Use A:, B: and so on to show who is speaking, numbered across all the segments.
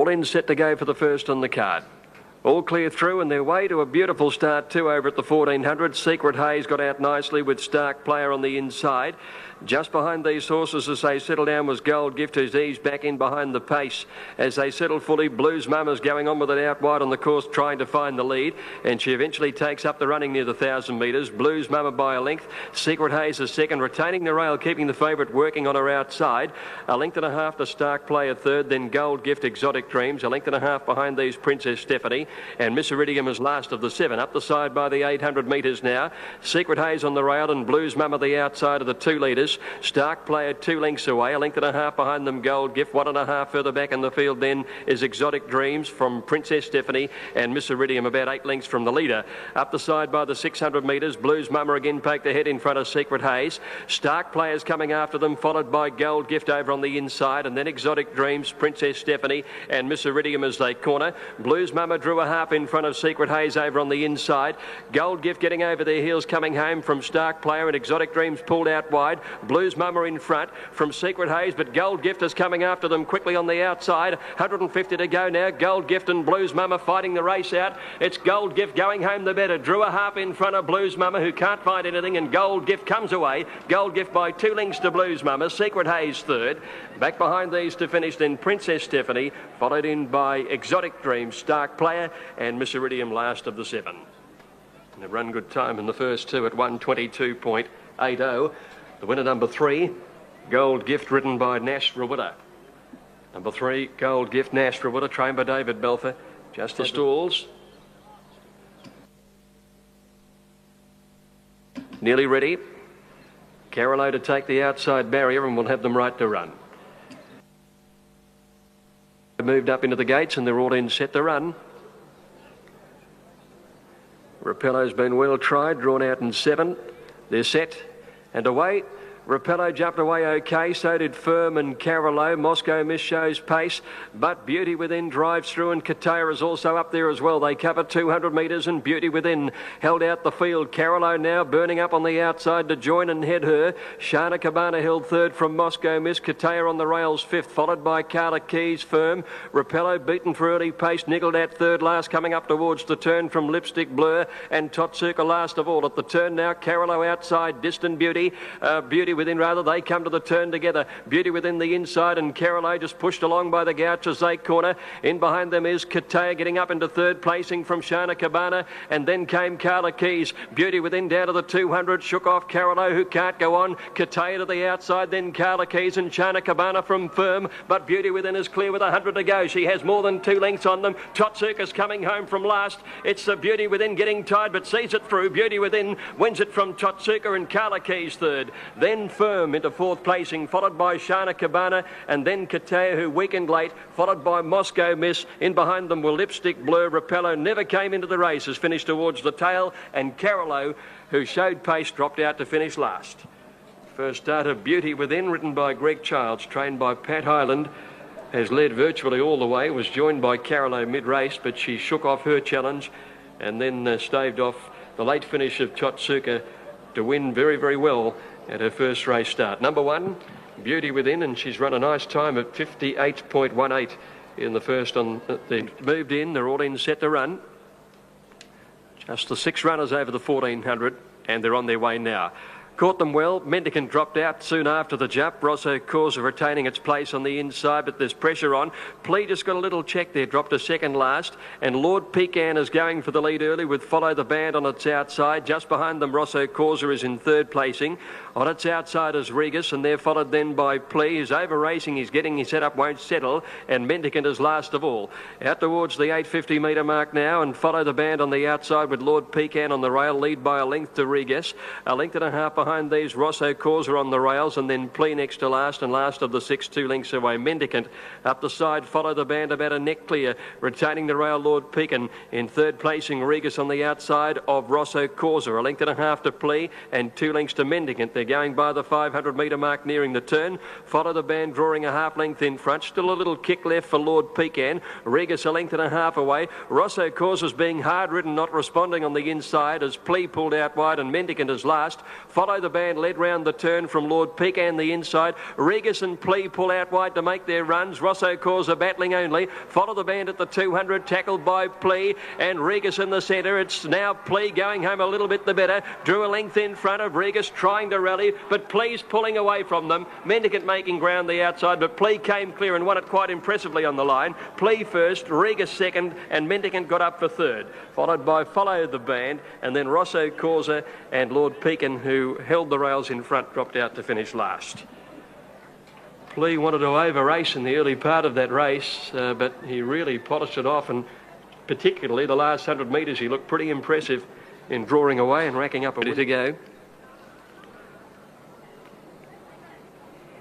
A: all in, set to go for the first on the card. All clear through and their way to a beautiful start too over at the 1400. Secret Haze got out nicely with Stark Player on the inside. Just behind these horses as they settle down was Gold Gift, who's eased back in behind the pace. As they settle fully, Blues Mama's going on with it out wide on the course, trying to find the lead, and she eventually takes up the running near the 1,000 metres. Blues Mama by a length. Secret Haze is second, retaining the rail, keeping the favourite working on her outside. A length and a half to Stark Player third, then Gold Gift, Exotic Dreams. A length and a half behind these Princess Stephanie, and Miss Iridium is last of the seven. Up the side by the 800 metres now. Secret Haze on the rail and Blues Mama the outside of the 2 leaders. Stark Player 2 lengths away, a length and a half behind them Gold Gift, 1.5 further back in the field then is Exotic Dreams from Princess Stephanie, and Miss Iridium about 8 lengths from the leader. Up the side by the 600 metres, Blues Mama again poked ahead in front of Secret Haze. Stark Players coming after them, followed by Gold Gift over on the inside, and then Exotic Dreams, Princess Stephanie and Miss Iridium as they corner. Blues Mama drew a half in front of Secret Haze over on the inside. Gold Gift getting over their heels, coming home from Stark Player, and Exotic Dreams pulled out wide. Blues Mama in front from Secret Haze, but Gold Gift is coming after them quickly on the outside. 150 to go now. Gold Gift and Blues Mama fighting the race out. It's Gold Gift going home the better. Drew a half in front of Blues Mama, who can't find anything, and Gold Gift comes away. Gold Gift by 2 lengths to Blues Mama. Secret Haze third. Back behind these to finish then Princess Stephanie, followed in by Exotic Dreams, Stark Player and Miss Iridium last of the 7. And they've run good time in the first 2 at 1:22.80. The winner number 3, Gold Gift, ridden by Nash Rawitta. Number 3, Gold Gift, Nash Rawitta, trained by David Belfer. Just the stalls. Nearly ready. Carolo to take the outside barrier, and we'll have them right to run. Moved up into the gates and they're all in, set to run. Rapello's been well tried, drawn out in 7. They're set and away. Rapello jumped away okay, so did Firm and Carolo. Moscow Miss shows pace, but Beauty Within drives through, and Kataya is also up there as well. They cover 200 metres and Beauty Within held out the field. Carolo now burning up on the outside to join and head her. Shana Cabana held third from Moscow Miss. Kataya on the rails fifth, followed by Carla Keys. Firm. Rapello beaten for early pace, niggled at third last, coming up towards the turn from Lipstick Blur, and Totsuka last of all. At the turn now, Carolo outside, Distant Beauty. Beauty Within rather, they come to the turn together. Beauty Within the inside, and Carolo just pushed along by the Gouch as they corner. In behind them is Kataya getting up into third, placing from Shana Cabana, and then came Carla Keys. Beauty Within down to the 200, shook off Carolo, who can't go on. Kataya to the outside, then Carla Keys and Shana Cabana from Firm, but Beauty Within is clear with 100 to go. She has more than 2 lengths on them. Totsuka's coming home from last. It's the Beauty Within getting tied, but sees it through. Beauty Within wins it from Totsuka, and Carla Keys third. Then Firm into 4th placing, followed by Shana Cabana, and then Kataya, who weakened late, followed by Moscow Miss. In behind them were Lipstick Blur. Rapello never came into the race, has finished towards the tail, and Carolo, who showed pace, dropped out to finish last. First start of Beauty Within, written by Greg Childs, trained by Pat Hyland, has led virtually all the way, was joined by Carolo mid-race, but she shook off her challenge and then staved off the late finish of Totsuka to win very, very well at her first race start. Number 1, Beauty Within, and she's run a nice time at 58.18 in the first on. They moved in, they're all in, set to run. Just the 6 runners over the 1400, and they're on their way now. Caught them well. Mendicant dropped out soon after the jump. Rosso Corsa retaining its place on the inside, but there's pressure on. Plea just got a little check there, dropped a second last. And Lord Pecan is going for the lead early with Follow the Band on its outside. Just behind them, Rosso Corsa is in 3rd placing. On its outside is Regis, and they're followed then by Plea. He's over racing, he's getting his setup, won't settle. And Mendicant is last of all. Out towards the 850 metre mark now, and Follow the Band on the outside with Lord Pecan on the rail, lead by a length to Regis. A length and a half behind these, Rosso Corsa on the rails, and then Plea next to last, and last of the 6, 2 lengths away. Mendicant up the side, Follow the Band about a neck clear, retaining the rail, Lord Pecan. In 3rd placing, Regis on the outside of Rosso Corsa, a length and a half to Plea and 2 lengths to Mendicant. They're going by the 500 metre mark, nearing the turn. Follow the Band drawing a half length in front, still a little kick left for Lord Pecan. Regis a length and a half away. Rosso Corsa's being hard ridden, not responding on the inside as Plea pulled out wide, and Mendicant is last. Follow Follow the Band led round the turn from Lord Pecan the inside. Regis and Plea pull out wide to make their runs. Rosso Causa battling only. Follow the Band at the 200, tackled by Plea, and Regis in the centre. It's now Plea going home a little bit the better. Drew a length in front of Regis, trying to rally, but Plea's pulling away from them. Mendicant making ground the outside, but Plea came clear and won it quite impressively on the line. Plea first, Regis second, and Mendicant got up for third, followed by Follow the Band, and then Rosso Causa and Lord Pecan, who held the rails in front, dropped out to finish last. Plea wanted to over-race in the early part of that race, but he really polished it off, and particularly the last 100 metres he looked pretty impressive in drawing away and racking up a win to go.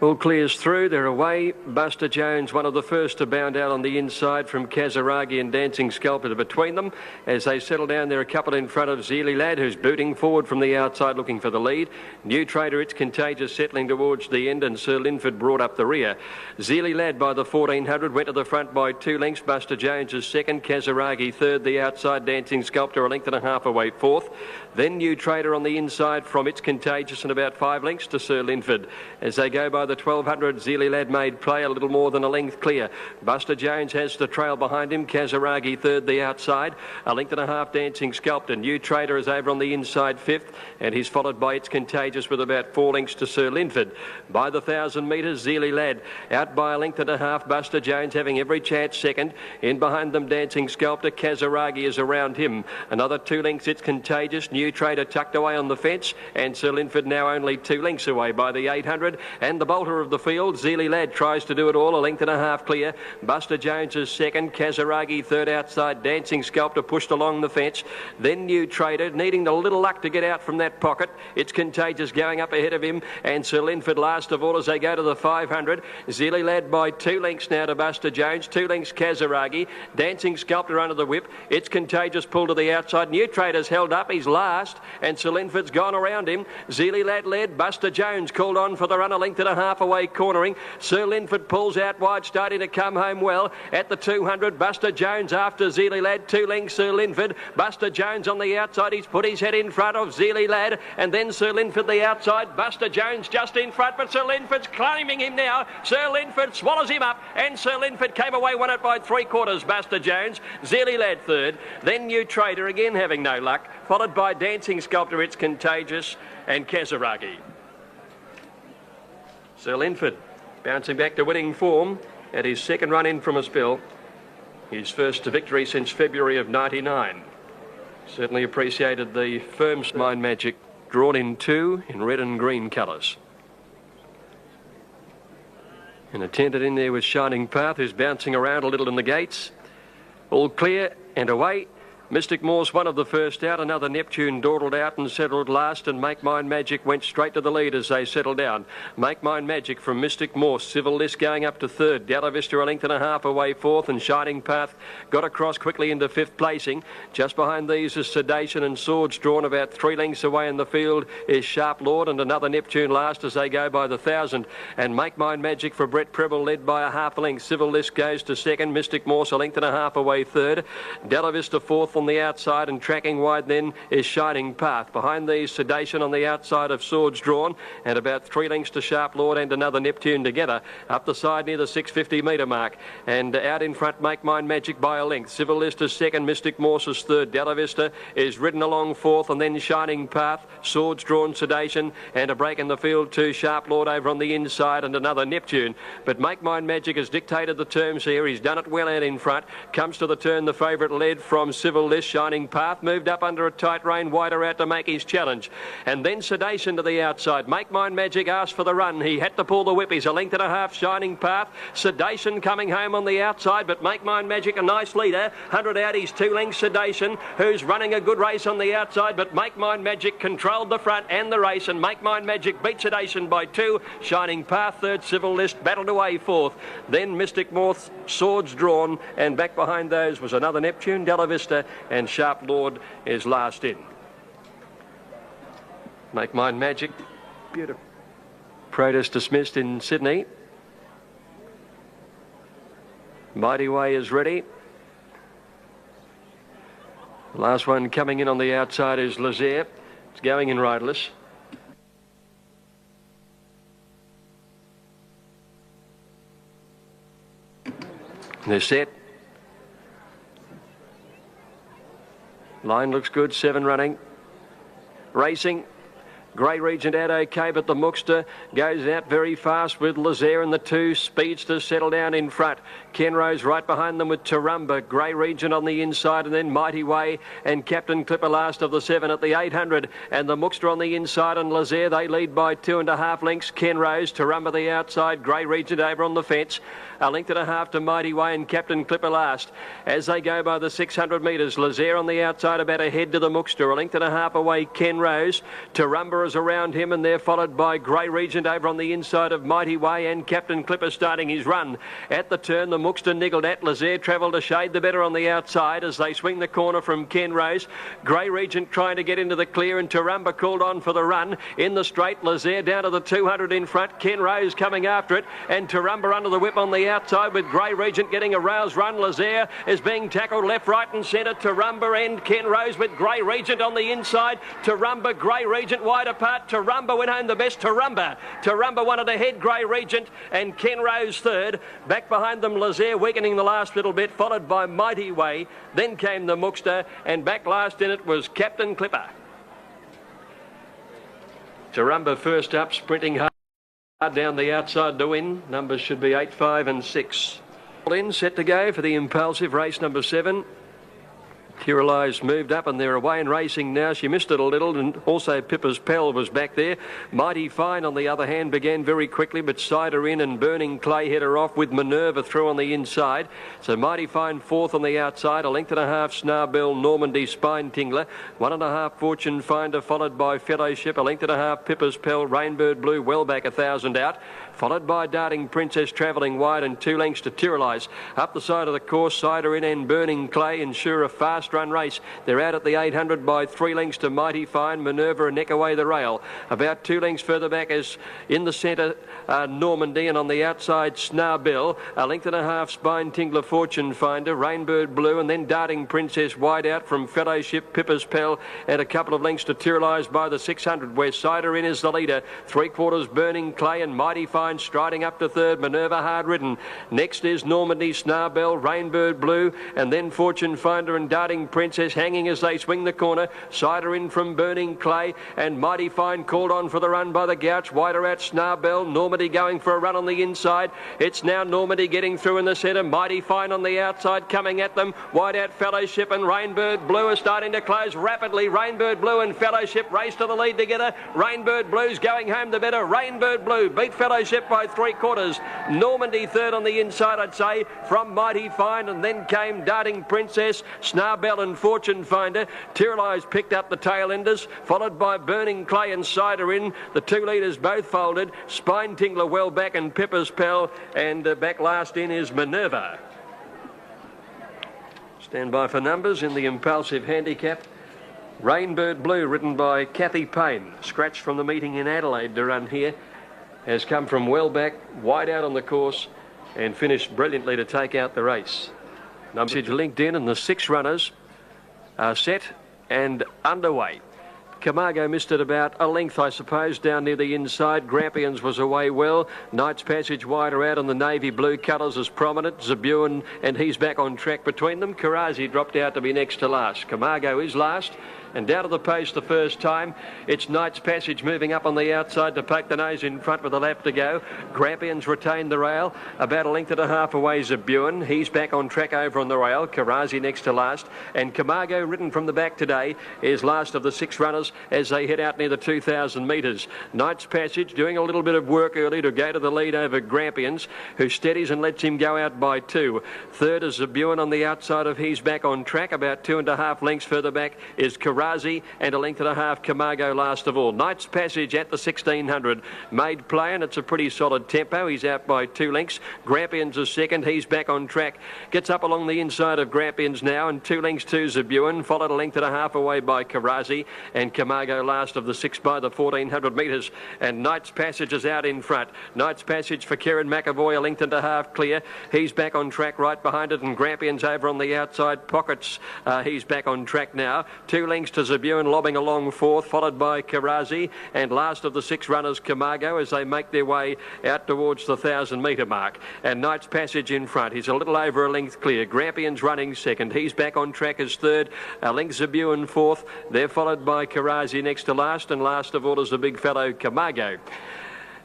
A: All clears through, they're away. Buster Jones, one of the first to bound out on the inside from Kazaragi and Dancing Sculptor between them. As they settle down, they're a couple in front of Zeely Lad, who's booting forward from the outside looking for the lead. New Trader, It's Contagious, settling towards the end, and Sir Linford brought up the rear. Zeely Lad by the 1400 went to the front by 2 lengths. Buster Jones is second, Kazaragi third, the outside Dancing Sculptor a length and a half away fourth. Then New Trader on the inside from It's Contagious and about 5 lengths to Sir Linford. As they go by the 1200, Zeely Lad made play a little more than a length clear. Buster Jones has the trail behind him. Kazaragi third, the outside. A length and a half Dancing Sculptor. New Trader is over on the inside fifth, and he's followed by It's Contagious with about 4 lengths to Sir Linford. By the 1,000 metres, Zeely Lad out by a length and a half. Buster Jones having every chance second. In behind them, Dancing Sculptor. Kazaragi is around him. Another 2 lengths, It's Contagious. New Trader tucked away on the fence, and Sir Linford now only 2 lengths away by the 800. And the bolter of the field, Zeely Lad, tries to do it all, a length and a half clear. Buster Jones is second, Kazaragi third outside, Dancing Sculptor pushed along the fence. Then New Trader, needing a little luck to get out from that pocket. It's Contagious going up ahead of him, and Sir Linford last of all as they go to the 500. Zeely Lad by 2 lengths now to Buster Jones, 2 lengths Kazaragi. Dancing Sculptor under the whip. It's Contagious pulled to the outside. New Trader's held up, he's last, and Sir Linford's gone around him. Zeely Lad led, Buster Jones called on for the run, a length and a half away cornering. Sir Linford pulls out wide, starting to come home well. At the 200, Buster Jones after Zeely Lad, 2 lengths Sir Linford. Buster Jones on the outside, he's put his head in front of Zeely Lad, and then Sir Linford the outside. Buster Jones just in front, but Sir Linford's climbing him now. Sir Linford swallows him up, and Sir Linford came away, won it by 3/4, Buster Jones. Zeely Lad third, then New Trader again having no luck, followed by Dancing Sculptor, It's Contagious, and Kazaragi. Sir Linford bouncing back to winning form at his second run in from a spill. His first to victory since February of '99. Certainly appreciated the firm Mind Magic, drawn in 2 in red and green colours. And attended in there with Shining Path, who's bouncing around a little in the gates. All clear and away. Mystic Morse, one of the first out. Another Neptune dawdled out and settled last, and Make Mine Magic went straight to the lead as they settled down. Make Mine Magic from Mystic Morse. Civil List going up to third. Della Vista a length and a half away fourth, and Shining Path got across quickly into fifth placing. Just behind these is Sedation and Swords drawn about 3 lengths away in the field is Sharp Lord, and another Neptune last as they go by the 1,000. And Make Mine Magic for Brett Preble led by a half length. Civil List goes to second. Mystic Morse a length and a half away third. Della Vista fourth on the outside, and tracking wide then is Shining Path. Behind these, Sedation on the outside of Swords drawn, and about 3 lengths to Sharp Lord and another Neptune together. Up the side near the 650 metre mark, and out in front Make Mine Magic by a length. Civil List is second, Mystic Morse is third. Della Vista is ridden along fourth, and then Shining Path, Swords drawn, Sedation, and a break in the field to Sharp Lord over on the inside, and another Neptune. But Make Mine Magic has dictated the terms here. He's done it well out in front. Comes to the turn, the favourite led from Civil List. Shining Path moved up under a tight rein, wider out to make his challenge. And then Sedation to the outside. Make Mine Magic asked for the run. He had to pull the whip. He's a length and a half, Shining Path. Sedation coming home on the outside, but Make Mine Magic a nice leader. 100 out, he's 2 lengths Sedation, who's running a good race on the outside, but Make Mine Magic controlled the front and the race, and Make Mine Magic beat Sedation by 2. Shining Path third, Civil List battled away fourth. Then Mystic Morse, Swords drawn, and back behind those was another Neptune, Della Vista, and Sharp Lord is last in. Make Mine Magic, beautiful. Protest dismissed in Sydney. Mighty Way is ready. Last one coming in on the outside is Lazaire. It's going in riderless. They're set. Line looks good, 7 running. Racing. Grey Regent out okay, but the Mookster goes out very fast with Lazaire and the 2 speedsters settle down in front. Kenrose right behind them with Tarumba. Grey Regent on the inside, and then Mighty Way and Captain Clipper last of the 7 at the 800. And the Mookster on the inside and Lazaire, they lead by 2.5 lengths. Kenrose, Tarumba the outside, Grey Regent over on the fence. A length and a half to Mighty Way and Captain Clipper last. As they go by the 600 metres, Lazaire on the outside about a head to the Mookster. A length and a half away, Kenrose. Tarumba is around him, and they're followed by Grey Regent over on the inside of Mighty Way and Captain Clipper starting his run. At the turn, the Mookster niggled at. Lazaire travelled a shade the better on the outside as they swing the corner from Kenrose. Grey Regent trying to get into the clear, and Tarumba called on for the run. In the straight, Lazaire down to the 200 in front. Kenrose coming after it, and Tarumba under the whip on the outside with Grey Regent getting a rouse run. Lazaire is being tackled left, right and centre. Tarumba and Kenrose with Grey Regent on the inside. Tarumba, Grey Regent wide apart. Tarumba went home the best. Tarumba wanted to head Grey Regent and Kenrose third. Back behind them, Lazaire weakening the last little bit, followed by Mighty Way. Then came the Mookster, and back last in it was Captain Clipper. Tarumba first up, sprinting hard down the outside to win. Numbers should be 8, 5 and 6. In, set to go for the impulsive race number 7. Tyrrellise moved up and they're away and racing now. She missed it a little, and also Pippa's Pell was back there. Mighty Fine, on the other hand, began very quickly, but Cider in and Burning Clay hit her off with Minerva through on the inside. So Mighty Fine fourth on the outside. A length and a half, Snarbell, Normandy, Spine Tingler. 1.5, Fortune Finder, followed by Fellowship. A length and a half, Pippa's Pell, Rainbird Blue, well back 1,000 out. Followed by Darting Princess travelling wide, and 2 lengths to Tyrrellise. Up the side of the course, Cider in and Burning Clay ensure a fast run race. They're out at the 800 by 3 lengths to Mighty Fine, Minerva and neck away the rail. About 2 lengths further back is in the centre Normandy, and on the outside Snarbell. A length and a half, Spine Tingler, Fortune Finder, Rainbird Blue, and then Darting Princess wide out from Fellowship, Pippa's Pell, and a couple of lengths to Tyrrellise by the 600, where Cider in is the leader. 3/4 Burning Clay and Mighty Fine striding up to third. Minerva hard ridden. Next is Normandy, Snarbell, Rainbird Blue, and then Fortune Finder and Darting Princess hanging as they swing the corner. Cider in from Burning Clay, and Mighty Fine called on for the run by the Gouch. Wider out Snarbell. Normandy going for a run on the inside. It's now Normandy getting through in the centre. Mighty Fine on the outside coming at them. Wide out Fellowship and Rainbird Blue are starting to close rapidly. Rainbird Blue and Fellowship race to the lead together. Rainbird Blue's going home the better. Rainbird Blue beat Fellowship by 3/4. Normandy third on the inside, I'd say, from Mighty Fine, and then came Darting Princess, Snarbell and Fortune Finder. Tyrrellise picked up the tail enders, followed by Burning Clay and Cider in. The 2 leaders both folded. Spine Tingler well back and Pippa's Pell, and back last in is Minerva. Stand by for numbers in the impulsive handicap. Rainbird Blue, ridden by Kathy Payne, scratched from the meeting in Adelaide to run here, has come from well back, wide out on the course, and finished brilliantly to take out the race. Numbers linked in, and the 6 runners are set and underway. Camargo missed it about a length, I suppose, down near the inside. Grampians was away well. Knight's Passage wider out, and the navy blue colours as prominent. Zabuan, and he's back on track between them. Karazi dropped out to be next to last. Camargo is last. And down to the post the first time, it's Knight's Passage moving up on the outside to poke the nose in front with a lap to go. Grampians retained the rail, about a length and a half away Zabuan. He's back on track over on the rail. Karazi next to last. And Camargo, ridden from the back today, is last of the 6 runners as they head out near the 2,000 metres. Knight's Passage doing a little bit of work early to go to the lead over Grampians, who steadies and lets him go out by 2. Third is Zabuan on the outside of He's back on track. About 2.5 lengths further back is Karazi, and a length and a half Camargo last of all. Knight's Passage at the 1,600 made play, and it's a pretty solid tempo. He's out by 2 lengths. Grampians is second. He's back on track. Gets up along the inside of Grampians now, and 2 lengths to Zabuan, followed a length and a half away by Karazi, and Camargo last of the 6 by the 1,400 metres. And Knight's Passage is out in front. Knight's Passage for Kieran McAvoy, a length and a half clear. He's back on track right behind it, and Grampians over on the outside. Pockets, he's back on track now. 2 lengths lengths to Zabun, lobbing along fourth, followed by Karazi, and last of the 6 runners, Camargo, as they make their way out towards the 1,000-metre mark. And Knight's Passage in front. He's a little over a length clear. Grampian's running second. He's back on track as third. A length Zabun fourth. They're followed by Karazi next to last, and last of all is the big fellow Camargo.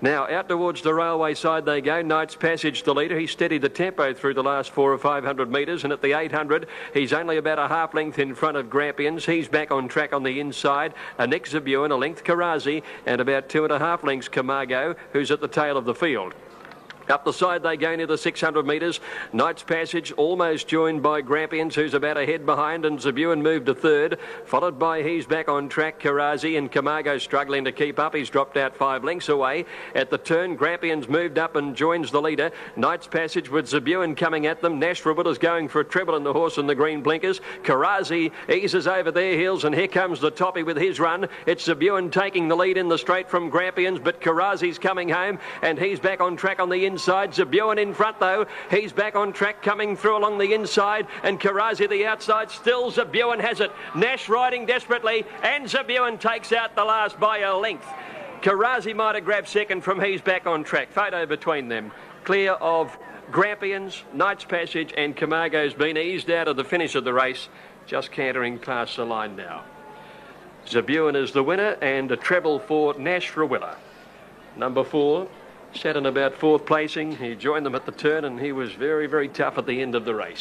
A: Now, out towards the railway side they go. Knight's Passage, the leader. He steadied the tempo through the last 400 or 500 metres, and at the 800, he's only about a half length in front of Grampians. He's back on track on the inside. A next Zabun, a length Karazi, and about 2.5 lengths Camargo, who's at the tail of the field. Up the side they go near the 600 metres. Knight's Passage almost joined by Grampians, who's about a head behind, and Zabun moved to third, followed by He's Back on Track, Karazi, and Camargo struggling to keep up. He's dropped out 5 lengths away. At the turn, Grampians moved up and joins the leader. Knight's Passage with Zabun coming at them. Nash is going for a treble in the horse in the green blinkers. Karazi eases over their heels, and here comes the toppy with his run. It's Zabun taking the lead in the straight from Grampians, but Karazi's coming home, and He's Back on Track on the inside. Zabun in front though. He's back on track, coming through along the inside, and Karazi the outside. Still Zabun has it. Nash riding desperately, and Zabun takes out the last by a length. Karazi might have grabbed second from He's Back on Track. Photo between them. Clear of Grampians, Knight's Passage, and Camargo's been eased out of the finish of the race. Just cantering past the line now. Zabun is the winner, and a treble for Nash Rawiller. Number 4 sat in about 4th placing. He joined them at the turn, and he was very, very tough at the end of the race.